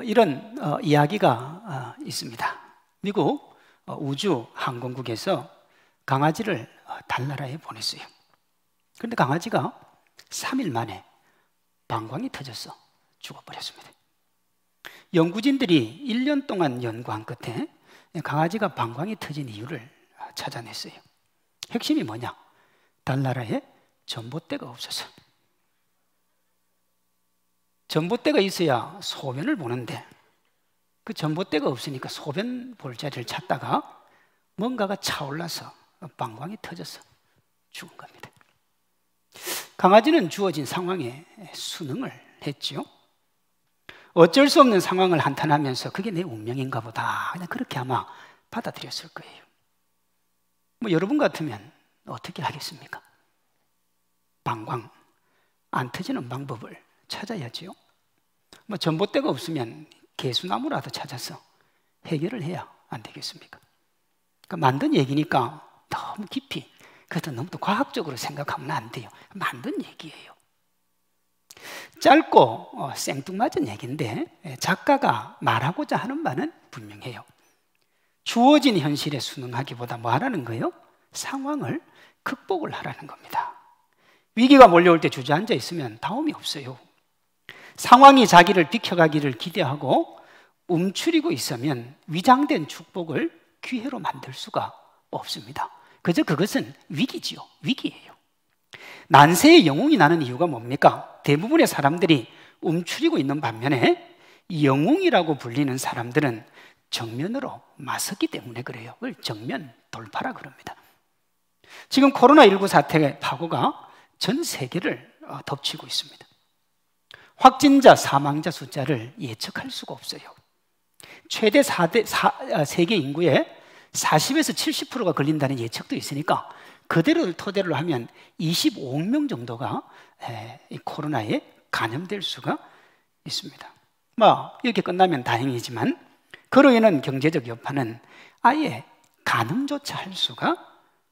이런 이야기가 있습니다. 미국 우주항공국에서 강아지를 달나라에 보냈어요. 그런데 강아지가 3일 만에 방광이 터져서 죽어버렸습니다. 연구진들이 1년 동안 연구한 끝에 강아지가 방광이 터진 이유를 찾아냈어요. 핵심이 뭐냐? 달나라에 전봇대가 없어서. 전봇대가 있어야 소변을 보는데 그 전봇대가 없으니까 소변 볼 자리를 찾다가 뭔가가 차올라서 방광이 터져서 죽은 겁니다. 강아지는 주어진 상황에 순응을 했죠. 어쩔 수 없는 상황을 한탄하면서 그게 내 운명인가 보다, 그냥 그렇게 아마 받아들였을 거예요. 여러분 같으면 어떻게 하겠습니까? 방광 안 터지는 방법을 찾아야지요. 전봇대가 없으면 개수나무라도 찾아서 해결을 해야 안 되겠습니까? 그러니까 만든 얘기니까 너무 깊이, 그것도 너무 또 과학적으로 생각하면 안 돼요. 만든 얘기예요. 짧고 생뚱맞은 얘기인데 작가가 말하고자 하는 바는 분명해요. 주어진 현실에 순응하기보다 뭐 하라는 거예요? 상황을 극복을 하라는 겁니다. 위기가 몰려올 때 주저앉아 있으면 다음이 없어요. 상황이 자기를 비켜가기를 기대하고 움츠리고 있으면 위장된 축복을 기회로 만들 수가 없습니다. 그저 그것은 위기지요. 위기예요. 난세의 영웅이 나는 이유가 뭡니까? 대부분의 사람들이 움츠리고 있는 반면에 영웅이라고 불리는 사람들은 정면으로 맞섰기 때문에 그래요. 그걸 정면 돌파라 그럽니다. 지금 코로나19 사태의 파고가 전 세계를 덮치고 있습니다. 확진자, 사망자 숫자를 예측할 수가 없어요. 최대 세계 인구의 40에서 70%가 걸린다는 예측도 있으니까 그대로 토대로 하면 25억 명 정도가 이 코로나에 감염될 수가 있습니다. 이렇게 끝나면 다행이지만 그로 인한 경제적 여파는 아예 가늠조차 할 수가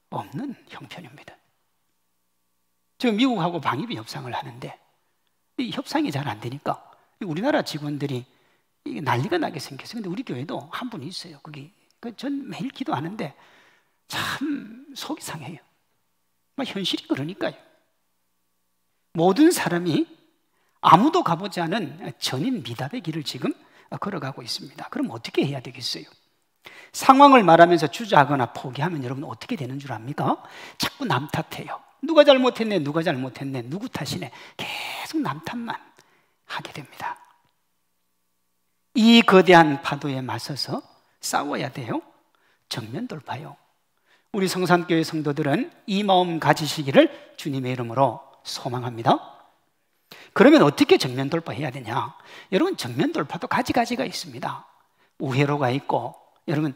없는 형편입니다. 지금 미국하고 방위비 협상을 하는데 이 협상이 잘 안 되니까 우리나라 직원들이 난리가 나게 생겼어요. 근데 우리 교회도 한 분이 있어요. 전 매일 기도하는데 참 속이 상해요. 현실이 그러니까요. 모든 사람이 아무도 가보지 않은 전인 미답의 길을 지금 걸어가고 있습니다. 그럼 어떻게 해야 되겠어요? 상황을 말하면서 주저하거나 포기하면 여러분 어떻게 되는 줄 압니까? 자꾸 남 탓해요. 누가 잘못했네, 누가 잘못했네, 누구 탓이네. 계속 남 탓만 하게 됩니다. 이 거대한 파도에 맞서서 싸워야 돼요. 정면 돌파요. 우리 성산교회 성도들은 이 마음 가지시기를 주님의 이름으로 소망합니다. 그러면 어떻게 정면 돌파해야 되냐? 여러분, 정면 돌파도 가지가 있습니다. 우회로가 있고 여러분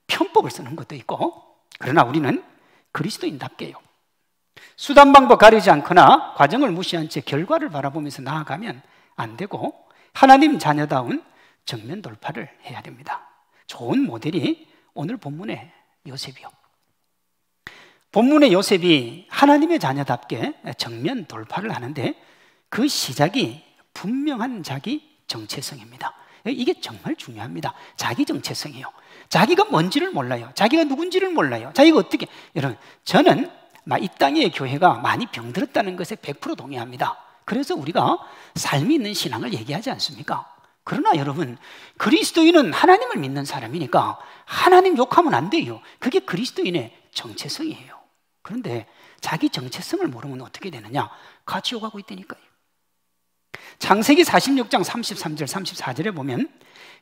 편법을 쓰는 것도 있고, 그러나 우리는 그리스도인답게요. 수단 방법 가리지 않거나 과정을 무시한 채 결과를 바라보면서 나아가면 안 되고 하나님 자녀다운 정면 돌파를 해야 됩니다. 좋은 모델이 오늘 본문의 요셉이요. 본문의 요셉이 하나님의 자녀답게 정면 돌파를 하는데 그 시작이 분명한 자기 정체성입니다. 이게 정말 중요합니다. 자기 정체성이에요. 자기가 뭔지를 몰라요. 자기가 누군지를 몰라요. 자기가 어떻게, 여러분, 저는 이 땅의 교회가 많이 병들었다는 것에 100% 동의합니다. 그래서 우리가 삶이 있는 신앙을 얘기하지 않습니까? 그러나 여러분, 그리스도인은 하나님을 믿는 사람이니까 하나님 욕하면 안 돼요. 그게 그리스도인의 정체성이에요. 그런데 자기 정체성을 모르면 어떻게 되느냐? 같이 욕하고 있다니까요. 창세기 46장 33절 34절에 보면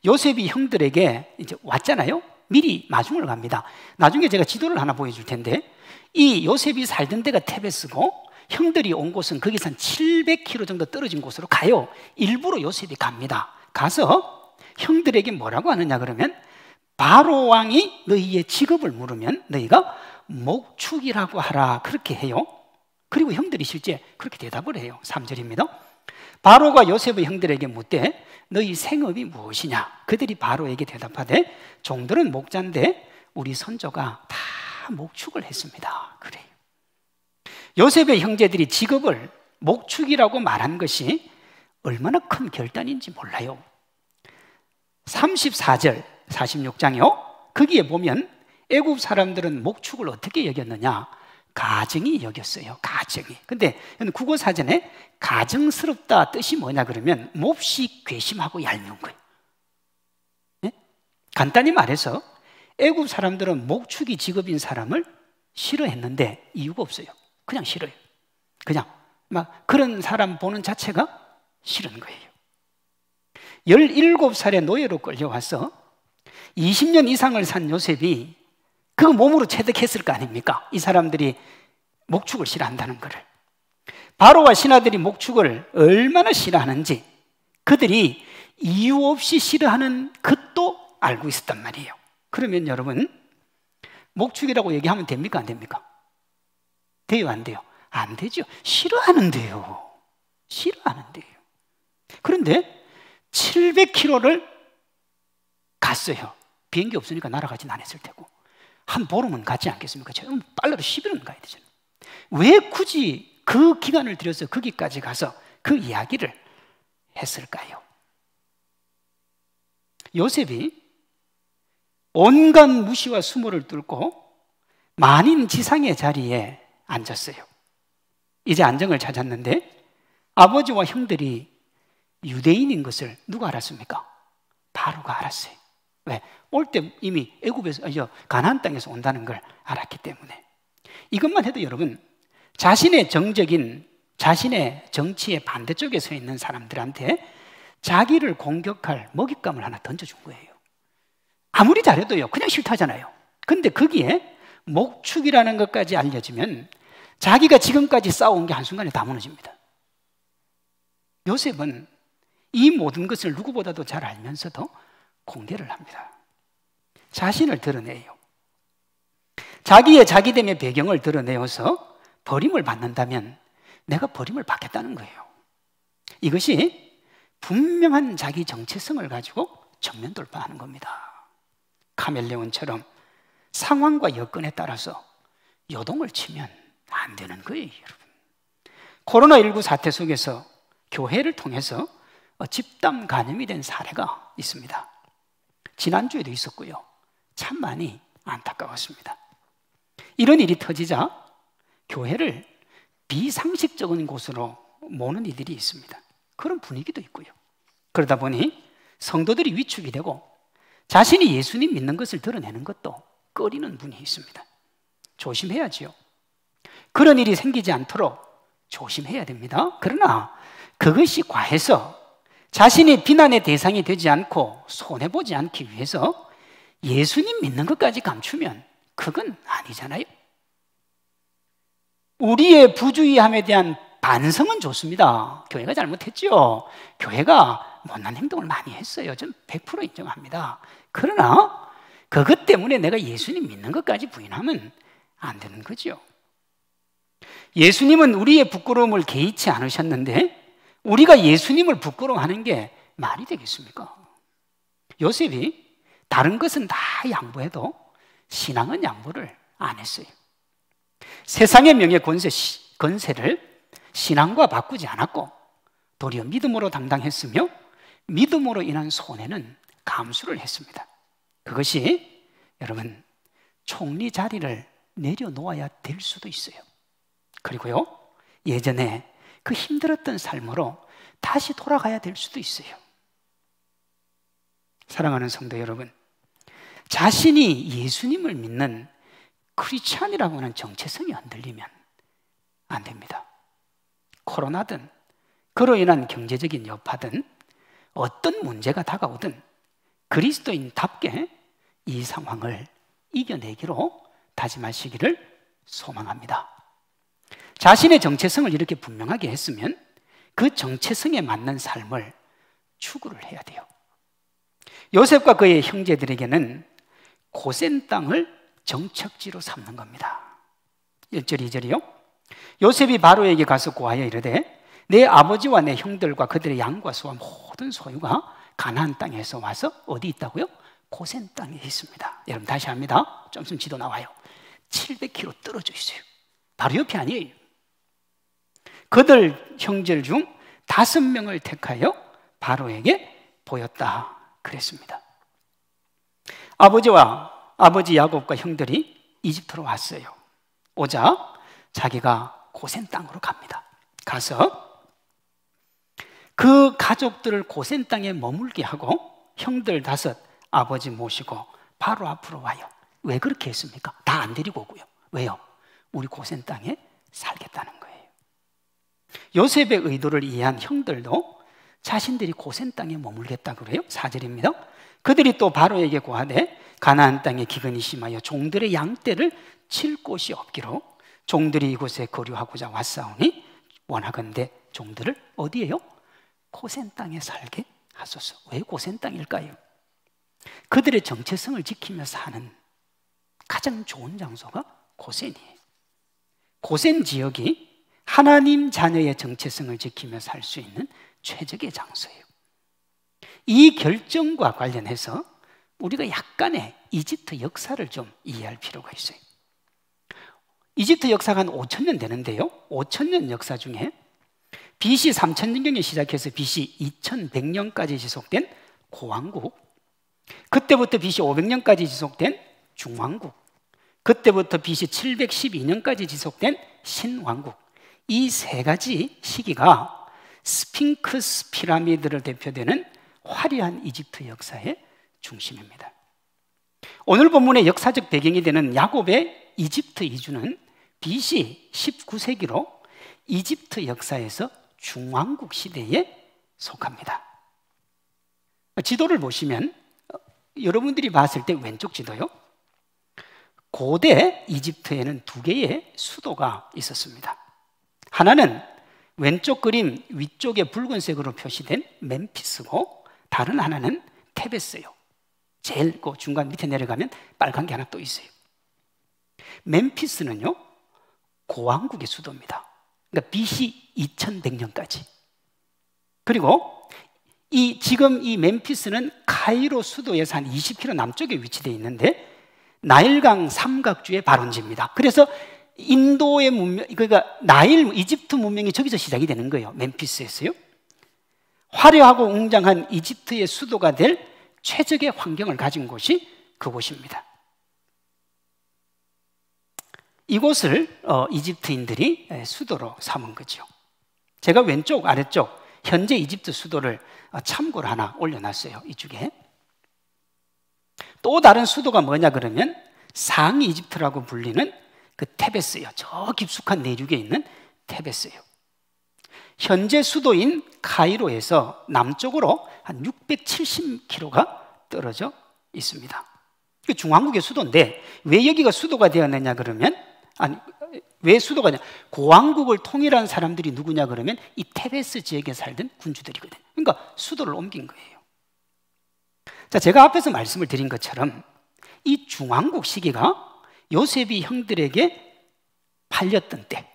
요셉이 형들에게 이제 왔잖아요. 미리 마중을 갑니다. 나중에 제가 지도를 하나 보여줄 텐데 이 요셉이 살던 데가 테베스고 형들이 온 곳은 거기서 한 700km 정도 떨어진 곳으로 가요. 일부러 요셉이 갑니다. 가서 형들에게 뭐라고 하느냐 그러면 바로 왕이 너희의 직업을 물으면 너희가 목축이라고 하라, 그렇게 해요. 그리고 형들이 실제 그렇게 대답을 해요. 3절입니다. 바로가 요셉의 형들에게 묻되 너희 생업이 무엇이냐? 그들이 바로에게 대답하되 종들은 목자인데 우리 선조가 다 목축을 했습니다. 그래요. 요셉의 형제들이 직업을 목축이라고 말한 것이 얼마나 큰 결단인지 몰라요. 34절 46장이요. 거기에 보면 애굽 사람들은 목축을 어떻게 여겼느냐? 가증히 여겼어요. 가증히. 근데 국어 사전에 가증스럽다 뜻이 뭐냐 그러면 몹시 괘씸하고 얄미운 거예요. 네? 간단히 말해서 애굽 사람들은 목축이 직업인 사람을 싫어했는데 이유가 없어요. 그냥 싫어요. 그냥 막 그런 사람 보는 자체가 싫은 거예요. 17살에 노예로 끌려와서 20년 이상을 산 요셉이 그 몸으로 체득했을 거 아닙니까? 이 사람들이 목축을 싫어한다는 것을. 바로와 신하들이 목축을 얼마나 싫어하는지 그들이 이유 없이 싫어하는 것도 알고 있었단 말이에요. 그러면 여러분, 목축이라고 얘기하면 됩니까? 안 됩니까? 돼요? 안 돼요? 안 되죠. 싫어하는데요. 싫어하는데요. 그런데 700km를 갔어요. 비행기 없으니까 날아가진 않았을 테고 한 보름은 갔지 않겠습니까? 빨라도 10일은 가야 되잖아요. 왜 굳이 그 기간을 들여서 거기까지 가서 그 이야기를 했을까요? 요셉이 온갖 무시와 수모를 뚫고 만인지상의 자리에 앉았어요. 이제 안정을 찾았는데 아버지와 형들이 유대인인 것을 누가 알았습니까? 바로가 알았어요. 왜? 올 때 이미 애굽에서 가나안 땅에서 온다는 걸 알았기 때문에. 이것만 해도 여러분, 자신의 정적인 자신의 정치의 반대쪽에 서 있는 사람들한테 자기를 공격할 먹잇감을 하나 던져준 거예요. 아무리 잘해도요, 그냥 싫다잖아요. 근데 거기에 목축이라는 것까지 알려지면 자기가 지금까지 쌓아온 게 한순간에 다 무너집니다. 요셉은 이 모든 것을 누구보다도 잘 알면서도 공개를 합니다. 자신을 드러내요. 자기의 자기됨의 배경을 드러내어서 버림을 받는다면 내가 버림을 받겠다는 거예요. 이것이 분명한 자기 정체성을 가지고 정면 돌파하는 겁니다. 카멜레온처럼 상황과 여건에 따라서 요동을 치면 안 되는 거예요, 여러분. 코로나19 사태 속에서 교회를 통해서 집단 감염이 된 사례가 있습니다. 지난주에도 있었고요. 참 많이 안타까웠습니다. 이런 일이 터지자 교회를 비상식적인 곳으로 모는 이들이 있습니다. 그런 분위기도 있고요. 그러다 보니 성도들이 위축이 되고 자신이 예수님 믿는 것을 드러내는 것도 꺼리는 분이 있습니다. 조심해야지요. 그런 일이 생기지 않도록 조심해야 됩니다. 그러나 그것이 과해서 자신이 비난의 대상이 되지 않고 손해보지 않기 위해서 예수님 믿는 것까지 감추면 그건 아니잖아요. 우리의 부주의함에 대한 반성은 좋습니다. 교회가 잘못했죠. 교회가 못난 행동을 많이 했어요. 전 100% 인정합니다. 그러나 그것 때문에 내가 예수님 믿는 것까지 부인하면 안 되는 거죠. 예수님은 우리의 부끄러움을 개의치 않으셨는데 우리가 예수님을 부끄러워하는 게 말이 되겠습니까? 요셉이 다른 것은 다 양보해도 신앙은 양보를 안 했어요. 세상의 명예 권세를 신앙과 바꾸지 않았고 도리어 믿음으로 당당했으며 믿음으로 인한 손해는 감수를 했습니다. 그것이 여러분 총리 자리를 내려놓아야 될 수도 있어요. 그리고요, 예전에 그 힘들었던 삶으로 다시 돌아가야 될 수도 있어요. 사랑하는 성도 여러분, 자신이 예수님을 믿는 크리스찬이라고 하는 정체성이 흔들리면 안 됩니다. 코로나든 그로 인한 경제적인 여파든 어떤 문제가 다가오든 그리스도인답게 이 상황을 이겨내기로 다짐하시기를 소망합니다. 자신의 정체성을 이렇게 분명하게 했으면 그 정체성에 맞는 삶을 추구를 해야 돼요. 요셉과 그의 형제들에게는 고센 땅을 정착지로 삼는 겁니다. 1절 2절이요. 요셉이 바로에게 가서 고하여 이르되 내 아버지와 내 형들과 그들의 양과 소와 모든 소유가 가나안 땅에서 와서 어디 있다고요? 고센 땅에 있습니다. 여러분 다시 합니다. 좀 있으면 지도 나와요. 700km 떨어져 있어요. 바로 옆이 아니에요. 그들 형제 중 5명을 택하여 바로에게 보였다 그랬습니다. 아버지 야곱과 형들이 이집트로 왔어요. 오자 자기가 고센 땅으로 갑니다. 가서 그 가족들을 고센 땅에 머물게 하고 형들 5 아버지 모시고 바로 앞으로 와요. 왜 그렇게 했습니까? 다 안 데리고 오고요. 왜요? 우리 고센 땅에 살겠다는 거예요. 요셉의 의도를 이해한 형들도 자신들이 고센 땅에 머물겠다고 그래요. 4절입니다. 그들이 또 바로에게 고하되 가나안 땅에 기근이 심하여 종들의 양떼를 칠 곳이 없기로 종들이 이곳에 거류하고자 왔사오니 원하건대 종들을 어디에요? 고센 땅에 살게 하소서. 왜 고센 땅일까요? 그들의 정체성을 지키며 사는 가장 좋은 장소가 고센이에요. 고센 지역이 하나님 자녀의 정체성을 지키며 살 수 있는 최적의 장소예요. 이 결정과 관련해서 우리가 약간의 이집트 역사를 좀 이해할 필요가 있어요. 이집트 역사가 한 5,000년 되는데요, 5,000년 역사 중에 BC 3000년경에 시작해서 BC 2100년까지 지속된 고왕국, 그때부터 BC 500년까지 지속된 중왕국, 그때부터 BC 712년까지 지속된 신왕국, 이 3가지 시기가 스핑크스 피라미드를 대표되는 화려한 이집트 역사의 중심입니다. 오늘 본문의 역사적 배경이 되는 야곱의 이집트 이주는 BC 19세기로 이집트 역사에서 중왕국 시대에 속합니다. 지도를 보시면 여러분들이 봤을 때 왼쪽 지도요, 고대 이집트에는 2개의 수도가 있었습니다. 하나는 왼쪽 그림 위쪽에 붉은색으로 표시된 멤피스고, 다른 하나는 테베스예요. 제일 그 중간 밑에 내려가면 빨간 게 하나 또 있어요. 멤피스는요, 고왕국의 수도입니다. 그러니까 BC 2100년까지. 그리고 지금 이 멤피스는 카이로 수도에서 한 20km 남쪽에 위치되어 있는데 나일강 삼각주의 발원지입니다. 그래서 인도의 문명, 그러니까 이집트 문명이 저기서 시작이 되는 거예요. 멤피스에서요. 화려하고 웅장한 이집트의 수도가 될 최적의 환경을 가진 곳이 그곳입니다. 이곳을 이집트인들이 수도로 삼은 거죠. 제가 왼쪽 아래쪽 현재 이집트 수도를 참고로 하나 올려놨어요. 이쪽에 또 다른 수도가 뭐냐 그러면 상위 이집트라고 불리는 그 테베스예요. 저 깊숙한 내륙에 있는 테베스예요. 현재 수도인 카이로에서 남쪽으로 한 670km가 떨어져 있습니다. 중왕국의 수도인데 왜 여기가 수도가 되었느냐 그러면, 왜 수도가 되냐, 고왕국을 통일한 사람들이 누구냐 그러면 이 테베스 지역에 살던 군주들이거든요. 그러니까 수도를 옮긴 거예요. 자, 제가 앞에서 말씀을 드린 것처럼 이 중왕국 시기가 요셉이 형들에게 팔렸던 때,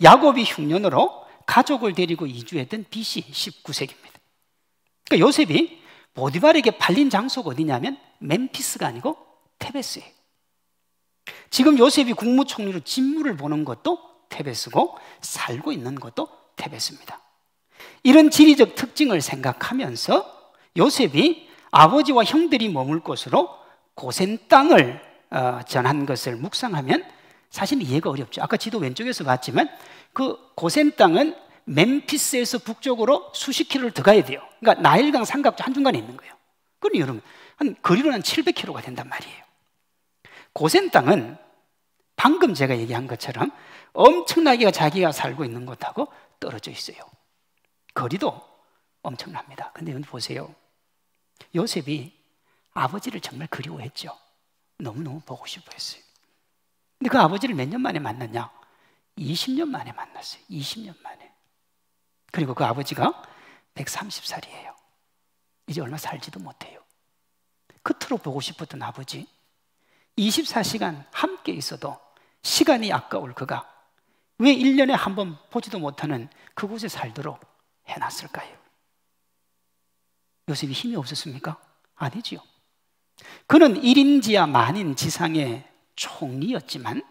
야곱이 흉년으로 가족을 데리고 이주했던 BC 19세기입니다. 그러니까 요셉이 보디발에게 팔린 장소가 어디냐면 멤피스가 아니고 테베스예요. 지금 요셉이 국무총리로 직무를 보는 것도 테베스고 살고 있는 것도 테베스입니다. 이런 지리적 특징을 생각하면서 요셉이 아버지와 형들이 머물 곳으로 고센 땅을 전한 것을 묵상하면 사실 이해가 어렵죠. 아까 지도 왼쪽에서 봤지만 그 고센 땅은 멤피스에서 북쪽으로 수십 킬로를 더 가야 돼요. 그러니까 나일강 삼각주 한중간에 있는 거예요. 그러니 여러분 한 거리로는 700km가 된단 말이에요. 고센 땅은 방금 제가 얘기한 것처럼 엄청나게 자기가 살고 있는 곳하고 떨어져 있어요. 거리도 엄청납니다. 근데 여러분 보세요. 요셉이 아버지를 정말 그리워했죠. 너무너무 보고 싶어 했어요. 근데 그 아버지를 몇 년 만에 만났냐? 20년 만에 만났어요. 20년 만에. 그리고 그 아버지가 130살이에요. 이제 얼마 살지도 못해요. 끝으로 보고 싶었던 아버지, 24시간 함께 있어도 시간이 아까울 그가 왜 1년에 한 번 보지도 못하는 그곳에 살도록 해놨을까요? 요셉이 힘이 없었습니까? 아니지요. 그는 1인지야 만인 지상의 총리였지만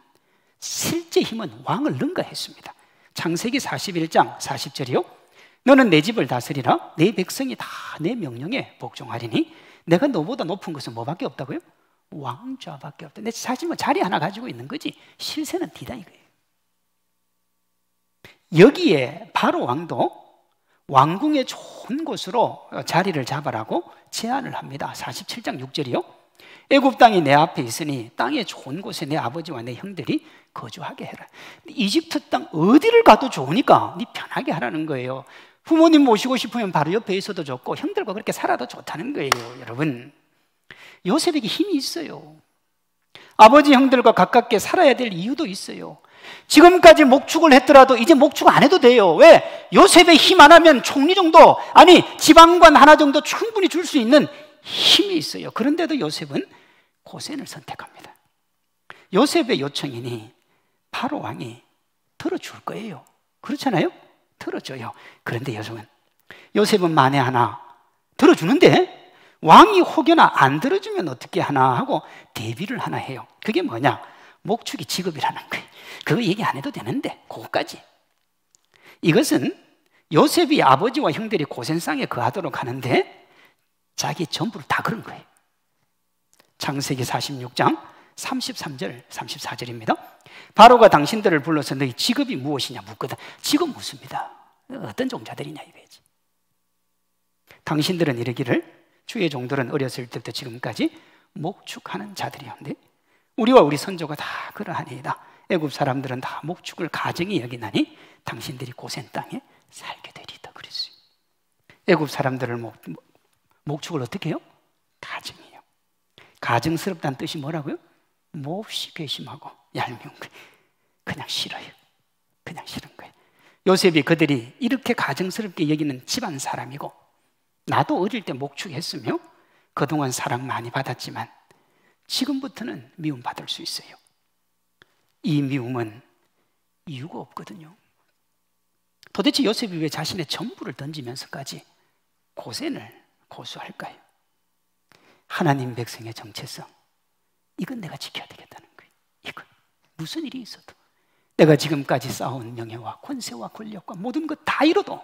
실제 힘은 왕을 능가했습니다. 창세기 41장 40절이요. 너는 내 집을 다스리라. 내 백성이 다 내 명령에 복종하리니 내가 너보다 높은 것은 뭐밖에 없다고요? 왕좌밖에 없다. 내 사실 뭐 자리 하나 가지고 있는 거지 실세는 뒤다 이거예요. 여기에 바로 왕도 왕궁의 좋은 곳으로 자리를 잡아라고 제안을 합니다. 47장 6절이요. 애굽 땅이 내 앞에 있으니 땅의 좋은 곳에 내 아버지와 내 형들이 거주하게 해라. 이집트 땅 어디를 가도 좋으니까 네 편하게 하라는 거예요. 부모님 모시고 싶으면 바로 옆에 있어도 좋고 형들과 그렇게 살아도 좋다는 거예요. 여러분, 요셉에게 힘이 있어요. 아버지 형들과 가깝게 살아야 될 이유도 있어요. 지금까지 목축을 했더라도 이제 목축 안 해도 돼요. 왜? 요셉의 힘 안 하면 총리 정도, 아니 지방관 하나 정도 충분히 줄 수 있는 힘이 있어요. 그런데도 요셉은 고센을 선택합니다. 요셉의 요청이니 바로 왕이 들어줄 거예요. 그렇잖아요? 들어줘요. 그런데 요셉은 만에 하나 들어주는데 왕이 혹여나 안 들어주면 어떻게 하나 하고 대비를 하나 해요. 그게 뭐냐? 목축이 직업이라는 거예요. 그거 얘기 안 해도 되는데 그거까지. 이것은 요셉이 아버지와 형들이 고센상에 거하도록 하는데 자기 전부를 다 그런 거예요. 창세기 46장 33절 34절입니다. 바로가 당신들을 불러서 너희 직업이 무엇이냐 묻거든. 직업 묻습니다. 어떤 종자들이냐 이거지. 당신들은 이르기를 주의 종들은 어렸을 때부터 지금까지 목축하는 자들이었는데 우리와 우리 선조가 다 그러하니이다. 애굽 사람들은 다 목축을 가증히 여기나니 당신들이 고센 땅에 살게 되리다 그랬어요. 애굽 사람들을 목축을 어떻게 해요? 가증이에요. 가증스럽다는 뜻이 뭐라고요? 몹시 괘씸하고 얄미운 거예요. 그냥 싫어요. 그냥 싫은 거예요. 요셉이 그들이 이렇게 가증스럽게 여기는 집안 사람이고 나도 어릴 때 목축했으며 그동안 사랑 많이 받았지만 지금부터는 미움받을 수 있어요. 이 미움은 이유가 없거든요. 도대체 요셉이 왜 자신의 전부를 던지면서까지 고센을 고수할까요? 하나님 백성의 정체성, 이건 내가 지켜야 되겠다는 거예요. 이건 무슨 일이 있어도 내가 지금까지 쌓아온 명예와 권세와 권력과 모든 것 다 잃어도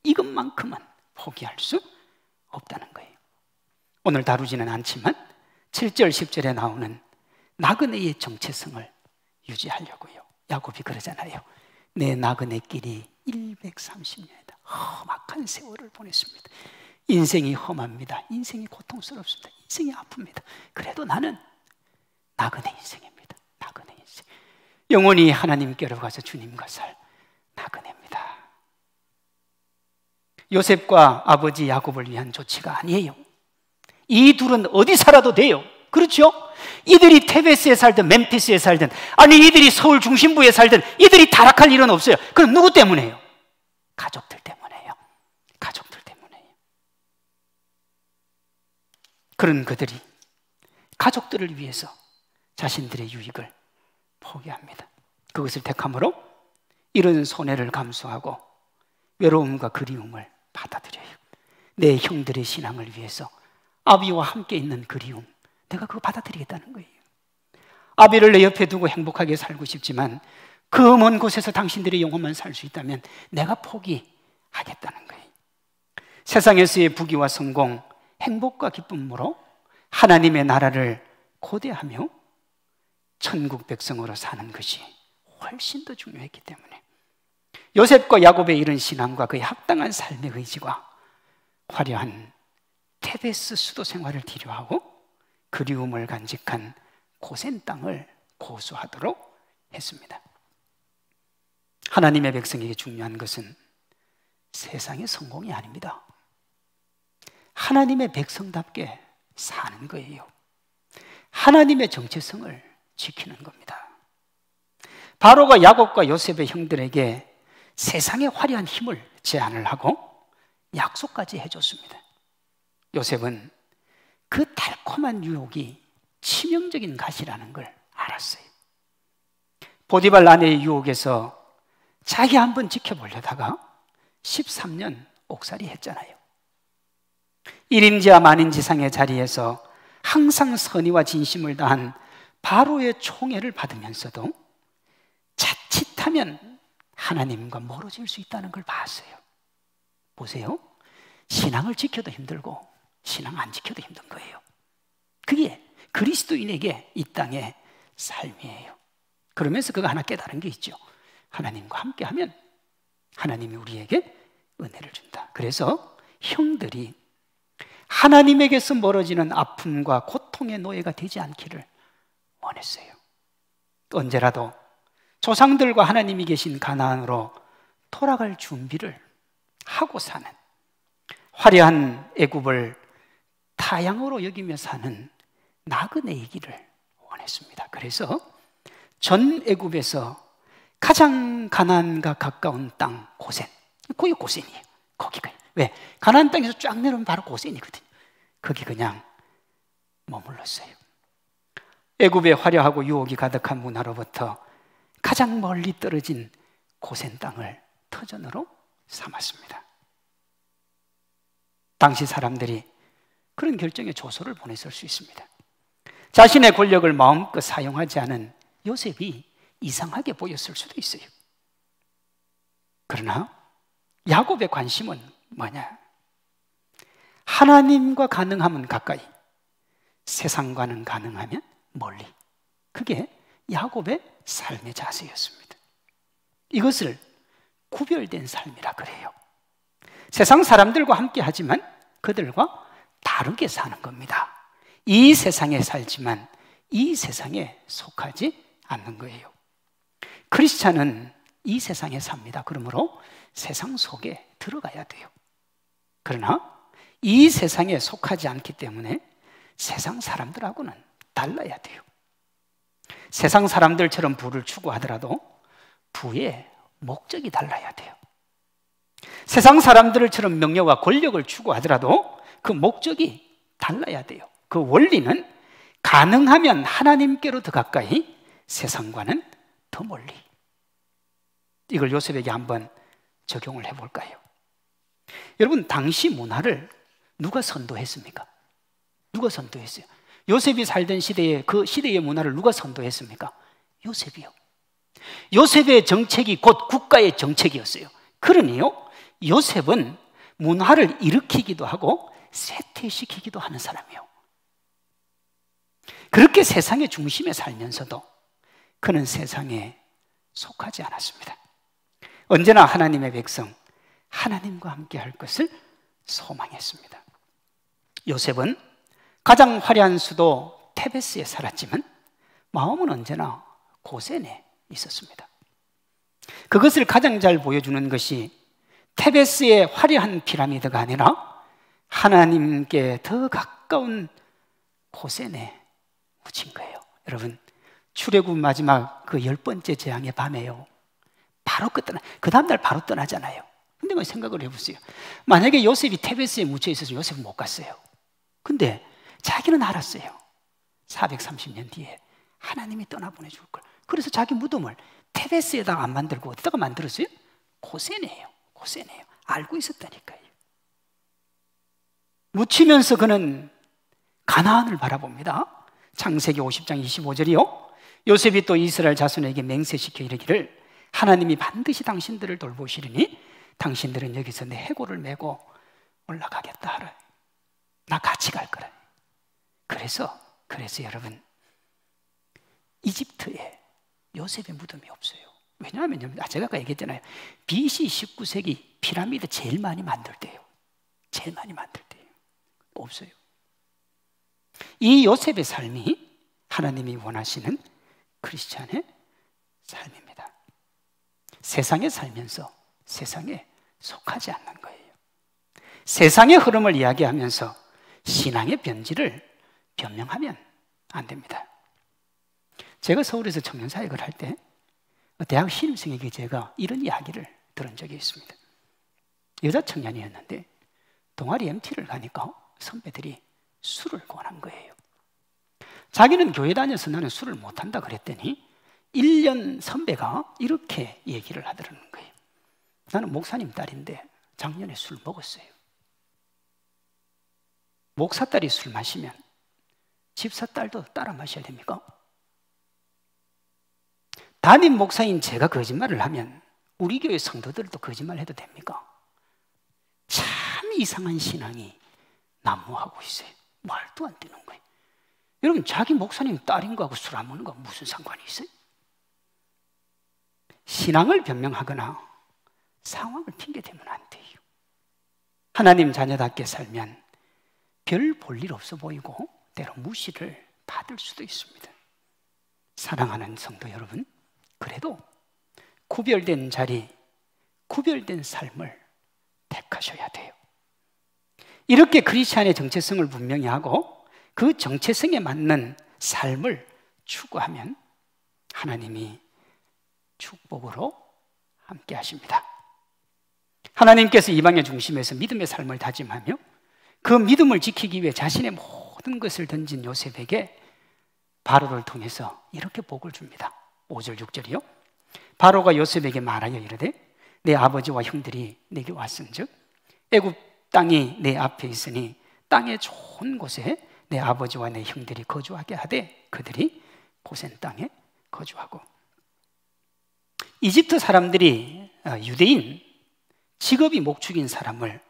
이것만큼은 포기할 수 없다는 거예요. 오늘 다루지는 않지만 7절 10절에 나오는 나그네의 정체성을 유지하려고요. 야곱이 그러잖아요. 내 나그네 길이 130년이다. 험악한 세월을 보냈습니다. 인생이 험합니다. 인생이 고통스럽습니다. 인생이 아픕니다. 그래도 나는 나그네 인생입니다. 나그네 인생. 영원히 하나님께로 가서 주님과 살 나그네입니다. 요셉과 아버지 야곱을 위한 조치가 아니에요. 이 둘은 어디 살아도 돼요. 그렇죠? 이들이 테베스에 살든 멤피스에 살든, 아니 이들이 서울 중심부에 살든 이들이 타락할 일은 없어요. 그럼 누구 때문에요? 가족들 때문에요. 가족들 때문에요. 그런 그들이 가족들을 위해서 자신들의 유익을 포기합니다. 그것을 택함으로 이런 손해를 감수하고 외로움과 그리움을 받아들여요. 내 형들의 신앙을 위해서 아비와 함께 있는 그리움, 내가 그거 받아들이겠다는 거예요. 아비를 내 옆에 두고 행복하게 살고 싶지만 그 먼 곳에서 당신들의 영혼만 살 수 있다면 내가 포기하겠다는 거예요. 세상에서의 부귀와 성공, 행복과 기쁨으로 하나님의 나라를 고대하며 천국 백성으로 사는 것이 훨씬 더 중요했기 때문에 요셉과 야곱의 이런 신앙과 그의 합당한 삶의 의지가 화려한 테베스 수도 생활을 필요하고 그리움을 간직한 고센 땅을 고수하도록 했습니다. 하나님의 백성에게 중요한 것은 세상의 성공이 아닙니다. 하나님의 백성답게 사는 거예요. 하나님의 정체성을 지키는 겁니다. 바로가 야곱과 요셉의 형들에게 세상의 화려한 힘을 제안을 하고 약속까지 해줬습니다. 요셉은 그 달콤한 유혹이 치명적인 가시라는 걸 알았어요. 보디발 아내의 유혹에서 자기 한번 지켜보려다가 13년 옥살이 했잖아요. 1인지와 만인지상의 자리에서 항상 선의와 진심을 다한 바로의 총애를 받으면서도 자칫하면 하나님과 멀어질 수 있다는 걸 봤어요. 보세요. 신앙을 지켜도 힘들고 신앙 안 지켜도 힘든 거예요. 그게 그리스도인에게 이 땅의 삶이에요. 그러면서 그가 하나 깨달은 게 있죠. 하나님과 함께하면 하나님이 우리에게 은혜를 준다. 그래서 형들이 하나님에게서 멀어지는 아픔과 고통의 노예가 되지 않기를 원했어요. 언제라도 조상들과 하나님이 계신 가나안으로 돌아갈 준비를 하고 사는, 화려한 애굽을 타향으로 여기며 사는 나그네이기를 원했습니다. 그래서 전 애굽에서 가장 가나안과 가까운 땅 고센, 거기 고센이에요. 거기가. 왜? 가나안 땅에서 쫙 내려오면 바로 고센이거든요. 거기 그냥 머물렀어요. 애굽의 화려하고 유혹이 가득한 문화로부터 가장 멀리 떨어진 고센 땅을 터전으로 삼았습니다. 당시 사람들이 그런 결정에 조소를 보냈을 수 있습니다. 자신의 권력을 마음껏 사용하지 않은 요셉이 이상하게 보였을 수도 있어요. 그러나 야곱의 관심은 뭐냐? 하나님과 가능하면 가까이, 세상과는 가능하면 멀리. 그게 야곱의 삶의 자세였습니다. 이것을 구별된 삶이라 그래요. 세상 사람들과 함께 하지만 그들과 다르게 사는 겁니다. 이 세상에 살지만 이 세상에 속하지 않는 거예요. 크리스찬은 이 세상에 삽니다. 그러므로 세상 속에 들어가야 돼요. 그러나 이 세상에 속하지 않기 때문에 세상 사람들하고는 달라야 돼요. 세상 사람들처럼 부를 추구하더라도 부의 목적이 달라야 돼요. 세상 사람들처럼 명예와 권력을 추구하더라도 그 목적이 달라야 돼요. 그 원리는 가능하면 하나님께로 더 가까이, 세상과는 더 멀리. 이걸 요셉에게 한번 적용을 해볼까요? 여러분, 당시 문화를 누가 선도했습니까? 누가 선도했어요? 요셉이 살던 시대에, 그 시대의 문화를 누가 선도했습니까? 요셉이요. 요셉의 정책이 곧 국가의 정책이었어요. 그러니요, 요셉은 문화를 일으키기도 하고 쇠퇴시키기도 하는 사람이에요. 그렇게 세상의 중심에 살면서도 그는 세상에 속하지 않았습니다. 언제나 하나님의 백성, 하나님과 함께 할 것을 소망했습니다. 요셉은 가장 화려한 수도 테베스에 살았지만 마음은 언제나 고센에 있었습니다. 그것을 가장 잘 보여주는 것이 테베스의 화려한 피라미드가 아니라 하나님께 더 가까운 고센에 묻힌 거예요. 여러분, 출애굽 마지막 그 10번째 재앙의 밤에요, 바로 그 다음날 바로 떠나잖아요. 근데 뭐 생각을 해보세요. 만약에 요셉이 테베스에 묻혀 있어서 요셉은 못 갔어요. 근데 자기는 알았어요. 430년 뒤에 하나님이 떠나보내줄 걸. 그래서 자기 무덤을 테베스에다가 안 만들고 어디다가 만들었어요? 고센이에요. 고센이에요. 알고 있었다니까요. 묻히면서 그는 가나안을 바라봅니다. 창세기 50장 25절이요. 요셉이 또 이스라엘 자손에게 맹세시켜 이르기를 하나님이 반드시 당신들을 돌보시리니 당신들은 여기서 내 해골을 메고 올라가겠다 하라. 나 같이 갈 거라. 그래서 여러분, 이집트에 요셉의 무덤이 없어요. 왜냐하면 제가 아까 얘기했잖아요. BC 19세기 피라미드 제일 많이 만들 때예요. 제일 많이 만들 때예요. 없어요. 이 요셉의 삶이 하나님이 원하시는 크리스찬의 삶입니다. 세상에 살면서 세상에 속하지 않는 거예요. 세상의 흐름을 이야기하면서 신앙의 변질을 변명하면 안 됩니다. 제가 서울에서 청년사역을 할 때 대학 신입생에게 제가 이런 이야기를 들은 적이 있습니다. 여자 청년이었는데 동아리 MT를 가니까 선배들이 술을 권한 거예요. 자기는 교회 다녀서 나는 술을 못한다 그랬더니 1년 선배가 이렇게 얘기를 하더라는 거예요. 나는 목사님 딸인데 작년에 술 먹었어요. 목사 딸이 술 마시면 집사 딸도 따라 마셔야 됩니까? 담임 목사인 제가 거짓말을 하면 우리 교회 성도들도 거짓말 해도 됩니까? 이상한 신앙이 난무하고 있어요. 말도 안 되는 거예요. 여러분, 자기 목사님 딸인 거하고 술 안 먹는 거 무슨 상관이 있어요? 신앙을 변명하거나 상황을 핑계대면 안 돼요. 하나님 자녀답게 살면 별 볼 일 없어 보이고 때로 무시를 받을 수도 있습니다. 사랑하는 성도 여러분, 그래도 구별된 자리, 구별된 삶을 택하셔야 돼요. 이렇게 크리스찬의 정체성을 분명히 하고 그 정체성에 맞는 삶을 추구하면 하나님이 축복으로 함께 하십니다. 하나님께서 이방의 중심에서 믿음의 삶을 다짐하며 그 믿음을 지키기 위해 자신의 모든 것을 던진 요셉에게 바로를 통해서 이렇게 복을 줍니다. 5절 6절이요. 바로가 요셉에게 말하여 이르되 내 아버지와 형들이 내게 왔은즉 애굽 땅이 내 앞에 있으니 땅의 좋은 곳에 내 아버지와 내 형들이 거주하게 하되 그들이 고센 땅에 거주하고. 이집트 사람들이 유대인, 직업이 목축인 사람을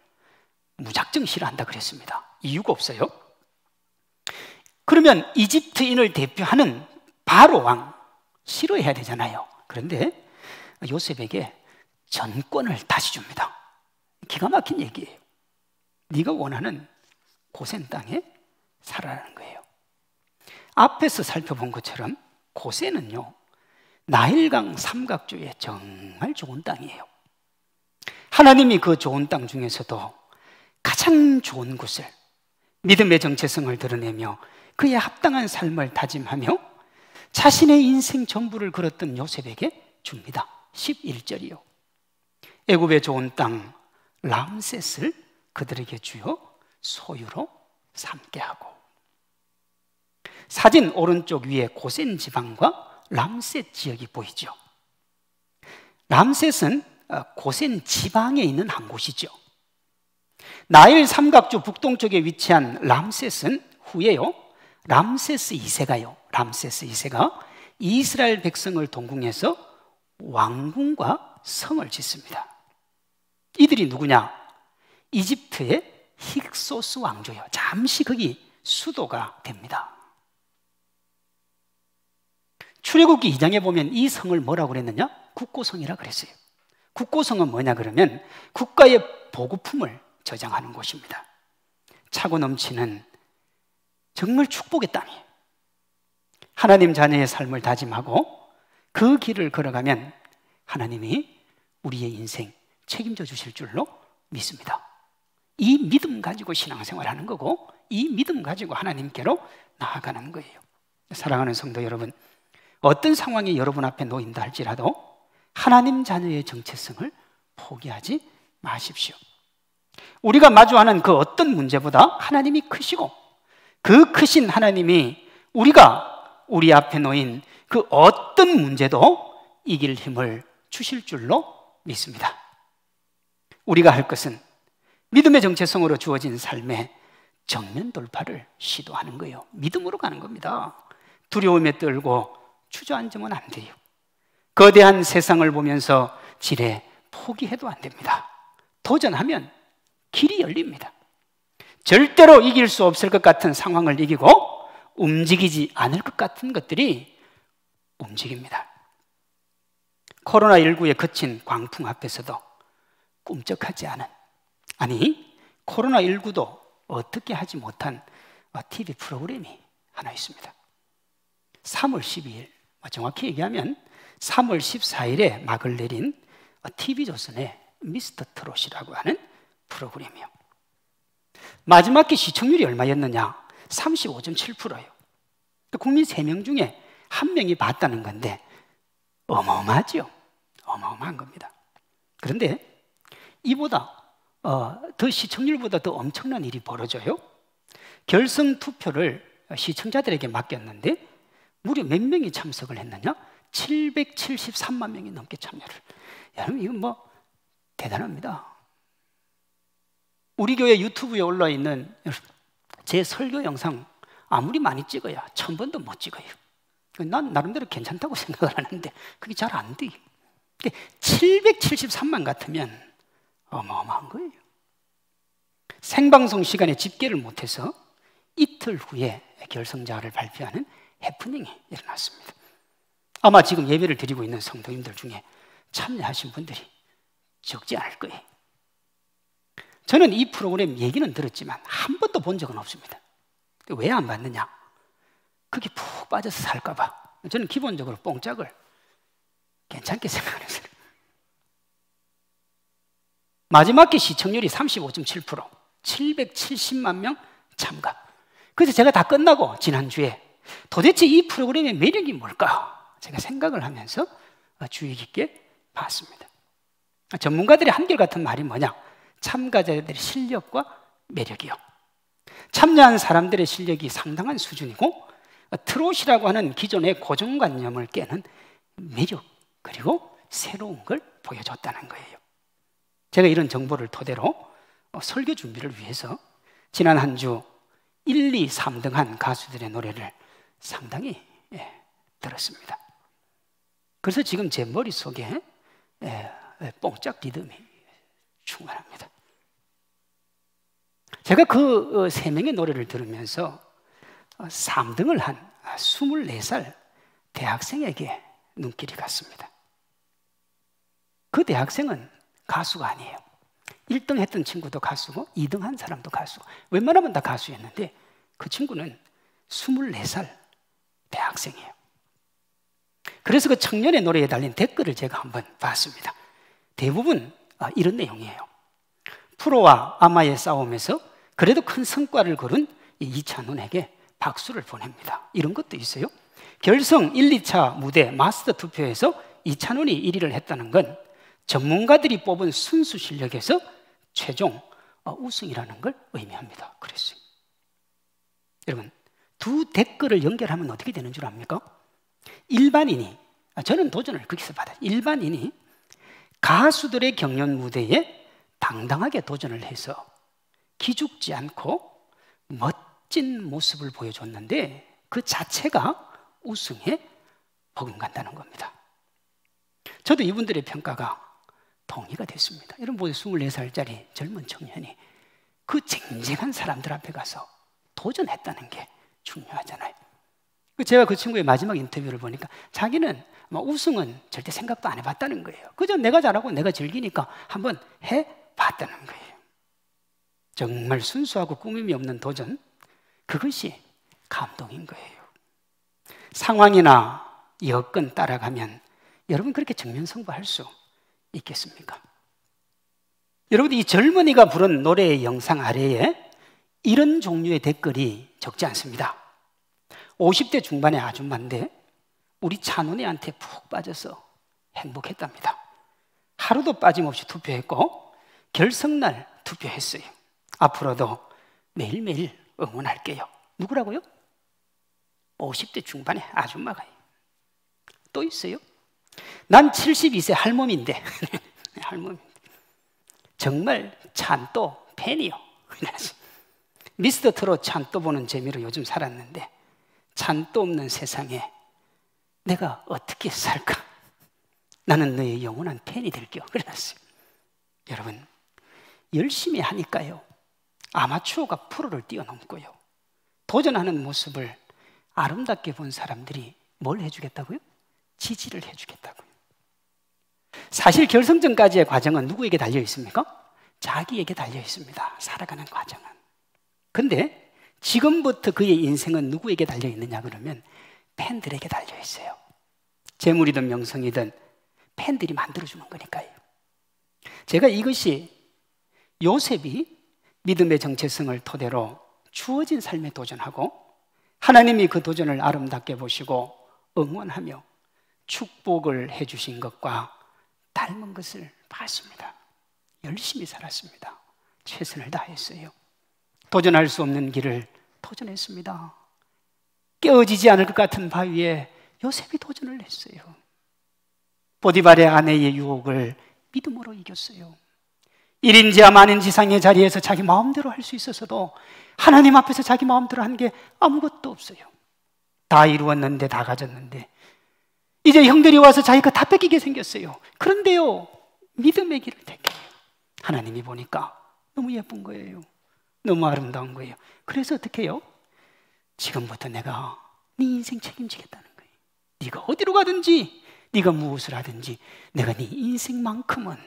무작정 싫어한다 그랬습니다. 이유가 없어요. 그러면 이집트인을 대표하는 바로 왕 싫어해야 되잖아요. 그런데 요셉에게 전권을 다시 줍니다. 기가 막힌 얘기예요. 네가 원하는 고센 땅에 살아라는 거예요. 앞에서 살펴본 것처럼 고센은요, 나일강 삼각주의 정말 좋은 땅이에요. 하나님이 그 좋은 땅 중에서도 가장 좋은 곳을, 믿음의 정체성을 드러내며 그에 합당한 삶을 다짐하며 자신의 인생 전부를 걸었던 요셉에게 줍니다. 11절이요. 애굽의 좋은 땅 람셋을 그들에게 주어 소유로 삼게 하고. 사진 오른쪽 위에 고센 지방과 람셋 지역이 보이죠. 람셋은 고센 지방에 있는 한 곳이죠. 나일 삼각주 북동쪽에 위치한 람셋은 후에요, 람세스 2세가요. 람세스 2세가 이스라엘 백성을 동궁해서 왕궁과 성을 짓습니다. 이들이 누구냐? 이집트의 힉소스 왕조예요. 잠시 거기 수도가 됩니다. 출애굽기 2장에 보면 이 성을 뭐라고 그랬느냐? 국고성이라 그랬어요. 국고성은 뭐냐 그러면 국가의 보급품을 저장하는 곳입니다. 차고 넘치는 정말 축복의 땅이에요. 하나님 자녀의 삶을 다짐하고 그 길을 걸어가면 하나님이 우리의 인생 책임져 주실 줄로 믿습니다. 이 믿음 가지고 신앙생활하는 거고 이 믿음 가지고 하나님께로 나아가는 거예요. 사랑하는 성도 여러분, 어떤 상황이 여러분 앞에 놓인다 할지라도 하나님 자녀의 정체성을 포기하지 마십시오. 우리가 마주하는 그 어떤 문제보다 하나님이 크시고 그 크신 하나님이 우리가 우리 앞에 놓인 그 어떤 문제도 이길 힘을 주실 줄로 믿습니다. 우리가 할 것은 믿음의 정체성으로 주어진 삶의 정면 돌파를 시도하는 거예요. 믿음으로 가는 겁니다. 두려움에 떨고 주저앉으면 안 돼요. 거대한 세상을 보면서 지레 포기해도 안 됩니다. 도전하면 길이 열립니다. 절대로 이길 수 없을 것 같은 상황을 이기고 움직이지 않을 것 같은 것들이 움직입니다. 코로나19에 그친 광풍 앞에서도 꿈쩍하지 않은, 아니 코로나19도 어떻게 하지 못한 TV 프로그램이 하나 있습니다. 3월 12일, 정확히 얘기하면 3월 14일에 막을 내린 TV조선의 미스터 트롯이라고 하는 프로그램이요. 마지막 기 시청률이 얼마였느냐? 35.7%예요. 국민 3명 중에 1명이 봤다는 건데 어마어마하죠. 어마어마한 겁니다. 그런데 이보다 더 시청률보다 더 엄청난 일이 벌어져요. 결선 투표를 시청자들에게 맡겼는데 무려 몇 명이 참석을 했느냐? 773만 명이 넘게 참여를. 여러분 이건 뭐 대단합니다. 우리 교회 유튜브에 올라 있는 제 설교 영상 아무리 많이 찍어야 1000번도 못 찍어요. 난 나름대로 괜찮다고 생각을 하는데 그게 잘 안 돼요. 773만 같으면 어마어마한 거예요. 생방송 시간에 집계를 못해서 이틀 후에 결성자를 발표하는 해프닝이 일어났습니다. 아마 지금 예배를 드리고 있는 성도님들 중에 참여하신 분들이 적지 않을 거예요. 저는 이 프로그램 얘기는 들었지만 한 번도 본 적은 없습니다. 왜 안 봤느냐? 그게 푹 빠져서 살까 봐. 저는 기본적으로 뽕짝을 괜찮게 생각하는 사람. 마지막 게 시청률이 35.7%, 770만 명 참가. 그래서 제가 다 끝나고 지난주에 도대체 이 프로그램의 매력이 뭘까? 제가 생각을 하면서 주의 깊게 봤습니다. 전문가들의 한결같은 말이 뭐냐? 참가자들의 실력과 매력이요. 참여한 사람들의 실력이 상당한 수준이고 트롯이라고 하는 기존의 고정관념을 깨는 매력 그리고 새로운 걸 보여줬다는 거예요. 제가 이런 정보를 토대로 설교 준비를 위해서 지난 한 주 1, 2, 3등한 가수들의 노래를 상당히 들었습니다. 그래서 지금 제 머릿속에 뽕짝 리듬이 충만합니다. 제가 그 세 명의 노래를 들으면서 3등을 한 24살 대학생에게 눈길이 갔습니다. 그 대학생은 가수가 아니에요. 1등 했던 친구도 가수고 2등 한 사람도 가수고 웬만하면 다 가수였는데 그 친구는 24살 대학생이에요. 그래서 그 청년의 노래에 달린 댓글을 제가 한번 봤습니다. 대부분 이런 내용이에요. 프로와 아마의 싸움에서 그래도 큰 성과를 거둔 이찬원에게 박수를 보냅니다. 이런 것도 있어요. 결성 1, 2차 무대 마스터 투표에서 이찬원이 1위를 했다는 건 전문가들이 뽑은 순수 실력에서 최종 우승이라는 걸 의미합니다. 그랬어요. 여러분, 두 댓글을 연결하면 어떻게 되는 줄 압니까? 일반인이, 저는 도전을 거기서 받아요. 일반인이 가수들의 경연 무대에 당당하게 도전을 해서 기죽지 않고 멋진 모습을 보여줬는데 그 자체가 우승에 버금간다는 겁니다. 저도 이분들의 평가가 동의가 됐습니다. 여러분 보세요. 24살짜리 젊은 청년이 그 쟁쟁한 사람들 앞에 가서 도전했다는 게 중요하잖아요. 제가 그 친구의 마지막 인터뷰를 보니까 자기는 우승은 절대 생각도 안 해봤다는 거예요. 그저 내가 잘하고 내가 즐기니까 한번 해봤다는 거예요. 정말 순수하고 꾸밈이 없는 도전, 그것이 감동인 거예요. 상황이나 여건 따라가면 여러분 그렇게 정면승부할 수 있겠습니까? 여러분 이 젊은이가 부른 노래의 영상 아래에 이런 종류의 댓글이 적지 않습니다. 50대 중반의 아줌마인데 우리 찬원이한테 푹 빠져서 행복했답니다. 하루도 빠짐없이 투표했고 결성날 투표했어요. 앞으로도 매일매일 응원할게요. 누구라고요? 50대 중반의 아줌마가 또 있어요. 난 72세 할멈인데 할멈인데 정말 찬또 팬이요. 미스터 트롯 찬또 보는 재미로 요즘 살았는데 찬또 없는 세상에 내가 어떻게 살까? 나는 너의 영원한 팬이 될게요. 그래놨어요. 여러분 열심히 하니까요 아마추어가 프로를 뛰어넘고요 도전하는 모습을 아름답게 본 사람들이 뭘 해주겠다고요? 지지를 해주겠다고요. 사실 결승전까지의 과정은 누구에게 달려 있습니까? 자기에게 달려 있습니다. 살아가는 과정은. 근데 지금부터 그의 인생은 누구에게 달려 있느냐 그러면 팬들에게 달려 있어요. 재물이든 명성이든 팬들이 만들어주는 거니까요. 제가 이것이 요셉이 믿음의 정체성을 토대로 주어진 삶에 도전하고 하나님이 그 도전을 아름답게 보시고 응원하며 축복을 해주신 것과 닮은 것을 봤습니다. 열심히 살았습니다. 최선을 다했어요. 도전할 수 없는 길을 도전했습니다. 깨어지지 않을 것 같은 바위에 요셉이 도전을 했어요. 보디발의 아내의 유혹을 믿음으로 이겼어요. 1인지와 만인지상의 자리에서 자기 마음대로 할 수 있었어도 하나님 앞에서 자기 마음대로 한 게 아무것도 없어요. 다 이루었는데 다 가졌는데 이제 형들이 와서 자기가 다 뺏기게 생겼어요. 그런데요 믿음의 길을 택해요. 하나님이 보니까 너무 예쁜 거예요. 너무 아름다운 거예요. 그래서 어떻게 해요? 지금부터 내가 네 인생 책임지겠다는 거예요. 네가 어디로 가든지, 네가 무엇을 하든지 내가 네 인생만큼은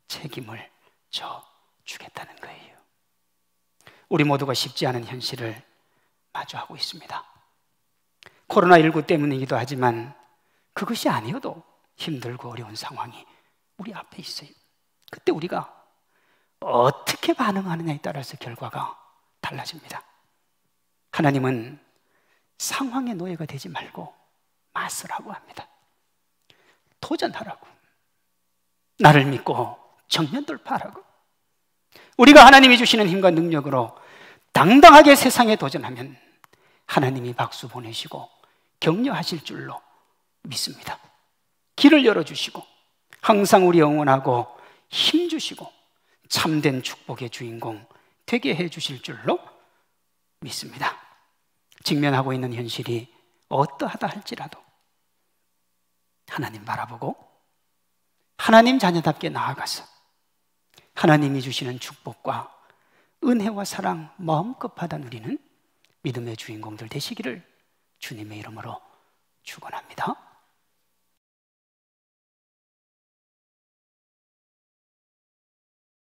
책임을 져주겠다는 거예요. 우리 모두가 쉽지 않은 현실을 마주하고 있습니다. 코로나19 때문이기도 하지만 그것이 아니어도 힘들고 어려운 상황이 우리 앞에 있어요. 그때 우리가 어떻게 반응하느냐에 따라서 결과가 달라집니다. 하나님은 상황의 노예가 되지 말고 맞설 하고 합니다. 도전하라고, 나를 믿고 정면 돌파하라고. 우리가 하나님이 주시는 힘과 능력으로 당당하게 세상에 도전하면 하나님이 박수 보내시고 격려하실 줄로 믿습니다. 길을 열어주시고 항상 우리 응원하고 힘주시고 참된 축복의 주인공 되게 해주실 줄로 믿습니다. 직면하고 있는 현실이 어떠하다 할지라도 하나님 바라보고 하나님 자녀답게 나아가서 하나님이 주시는 축복과 은혜와 사랑 마음껏 받아 누리는 믿음의 주인공들 되시기를 주님의 이름으로 축원합니다.